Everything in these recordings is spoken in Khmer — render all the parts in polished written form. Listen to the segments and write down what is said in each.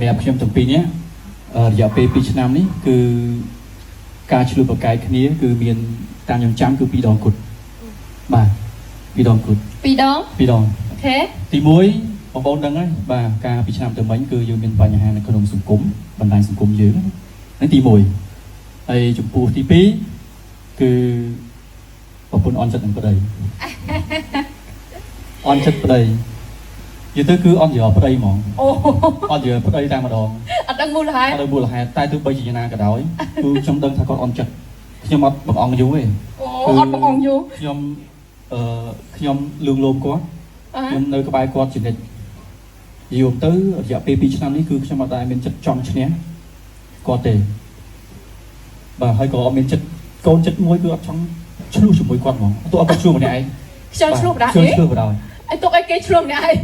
សម្រាប់ខ្ញុំទាំងពីរនេះរយៈពេល2ឆ្នាំនេះគឺការឆ្លុះប្រកែកគ្នាគឺមានតាមខ្ញុំចាំគឺ2 ដងគត់បាទ2 ដងគត់2 ដង2 ដងអូខេទី1បងប្អូនដឹងហើយបាទការ2ឆ្នាំទៅមិញគឺយើងមានបញ្ហានៅក្នុងសង្គមបណ្ដាញសង្គមយើងហ្នឹងទី1ហើយចំពោះទី2គឺប្រពន្ធអន់ចិត្តនឹងប្តីអន់ចិត្តប្តីនិយាយទៅគឺអត់យកប្តីហ្មងអូអត់យកប្តីតែម្ដងអត់ដឹងមូលហេតុអត់ដឹងមូលហេតុតែទោះបីជាយ៉ាងណាក៏ដោយគឺខ្ញុំដឹងថាគាត់អន់ចិត្តខ្ញុំអត់បង្អង់យូរទេអូអត់បង្អង់យូរខ្ញុំលឿងលោមគាត់ខ្ញុំនៅក្បែរគាត់ជានិច្ចយូរទៅរយៈពេល2ឆ្នាំនេះគឺខ្ញុំអត់ដែលមានចិត្តចង់ឈ្នះគាត់ទេបាទហើយក៏អត់មានចិត្តកូនចិត្តមួយគឺអត់ចង់ឆ្លោះជាមួយគាត់ហ្មងទោះអត់គាត់ឆ្លោះម្នាក់ឯងខ្ញុំឆ្លោះបណ្ដាខ្ញុំឆ្លោះបណ្ដាឯទុកឲ្យគេឆ្លោះម្នាក់ឯង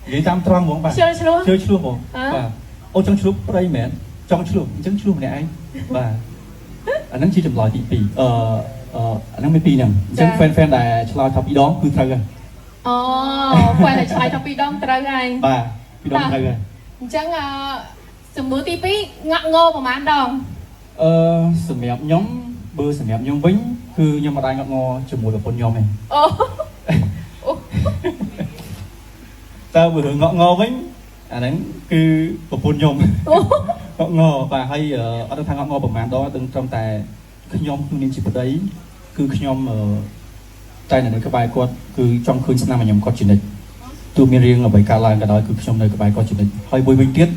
និយាយតាមត្រង់ហ្មងបាទខ្ញុំឆ្លោះហ្មងបាទអូចង់ឆ្លោះប្តីមែនចង់ឆ្លោះអញ្ចឹងឆ្លោះម្នាក់ឯងបាទអាហ្នឹងជាចម្លើយទី2អាហ្នឹងមាន2ហ្នឹងអញ្ចឹង fan ដែលឆ្លើយថា2 ដងគឺត្រូវហើយអូ fan ដែលឆ្លើយថា2 ដងត្រូវហើយបាទ2 ដងត្រូវហើយអញ្ចឹងសំណួរទី2ងាក់ងប្រហែលដងសម្រាប់ខ្ញុំបើសម្រាប់ខ្ញុំវិញគឺខ្ញុំមិនដែរងាក់ងជាមួយប្រពន្ធខ្ញុំទេអូតើបើរឿងងាក់ងវិញអាហ្នឹងគឺប្រពន្ធខ្ញុំងាក់ងបាទហើយអត់ដឹងថាងាក់ងប្រហែលដងដឹងត្រឹមតែខ្ញុំក្នុងនាមជាប្តីគឺខ្ញុំតែនៅក្បែរគាត់គឺចង់ឃើញស្នាមខ្ញុំគាត់ជានិច្ចទោះមានរឿងអ្វីកើតឡើងក៏ដោយគឺខ្ញុំនៅក្បែរគាត់ជានិច្ចហើយមួយវិញទៀត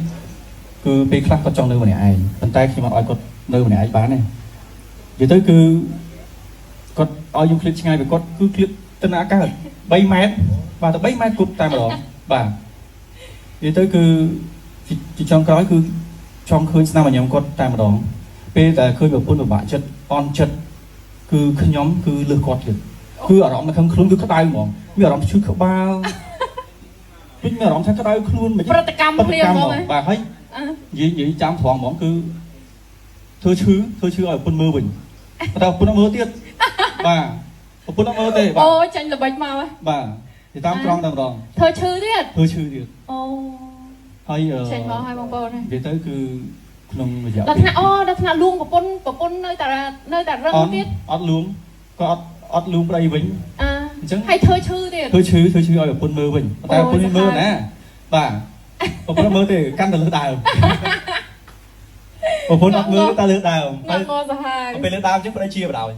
គឺពេលខ្លះគាត់ចង់នៅម្នាក់ឯងប៉ុន្តែខ្ញុំអត់ឲ្យគាត់នៅម្នាក់ឯងបានទេនិយាយទៅគឺគាត់ឲ្យខ្ញុំឃ្លាតឆ្ងាយពីគាត់គឺឃ្លាតទៅណាកើត3 ម៉ែត្របាទទៅ3 ម៉ែត្រគប់តែម្ដងបាទនិយាយទៅគឺជាចុងក្រោយគឺចង់ឃើញស្នាមខ្ញុំគាត់តែម្ដងពេលតែឃើញប្រពន្ធពិបាកចិត្តអន់ចិត្តគឺខ្ញុំគឺលើសគាត់ទៀតគឺអារម្មណ៍នៅក្នុងខ្លួនគឺក្តៅហ្មងមានអារម្មណ៍ឈឺក្បាលវិញមានអារម្មណ៍ថាក្តៅខ្លួនមិនប្រតិកម្មភ្លាមហ្មងបាទហើយនិយាយចាំត្រង់ហ្មងគឺធ្វើឈឺឲ្យប្រពន្ធមើលវិញតែប្រពន្ធមើលទៀតបាទប្រពន្ធមើលទេបាទអូចាញ់ល្បិចមកបាទនិយាយតាមត្រង់តែម្ដងធ្វើឈឺទៀតអូហើយចេញមកឲ្យបងប្អូននិយាយទៅគឺក្នុងរយៈដល់ថ្នាក់លួងប្រពន្ធនៅតែរឹងទៀតអត់លួងក៏អត់លួងប្តីវិញអញ្ចឹងហើយធ្វើឈឺទៀតធ្វើឈឺឲ្យប្រពន្ធមើលវិញតែប្រពន្ធមើលណាបាទប្រពន្ធមើលទេកាន់តែលើដើមប្រពន្ធអត់មើលតែលើដើមហើយសាហាវពេលលើដើមអញ្ចឹងប្តីជាបដ ாய்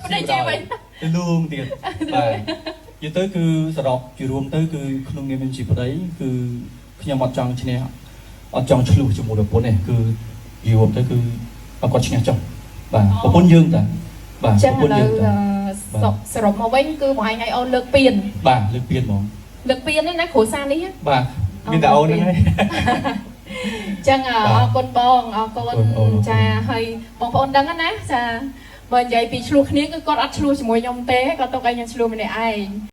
ប្តីជាវិញទៅលួងទៀតបាទនិយាយទៅគឺសរុបជារួមទៅគឺក្នុងនាមជាប្តីគឺខ្ញុំអត់ចង់ឈ្នះអត់ចង់ឆ្លោះជាមួយប្រពន្ធទេគឺយល់ទៅគឺគាត់ឈ្នះចុះបាទប្រពន្ធយើងតាបាទប្រពន្ធយើងតាសរុបមកវិញគឺបងឯងឲ្យអូនលើកពៀនបាទលើកពៀនហ្មងលើកពៀននេះណាគ្រូសានេះបាទមានតែអូនហ្នឹងហើយចឹងអរគុណបងអរគុណចាហើយបងប្អូនដឹងណាចាបើនិយាយពីឆ្លោះគ្នាគឺគាត់អត់ឆ្លោះជាមួយខ្ញុំទេគាត់ទុកឲ្យខ្ញុំឆ្លោះម្នាក់ឯង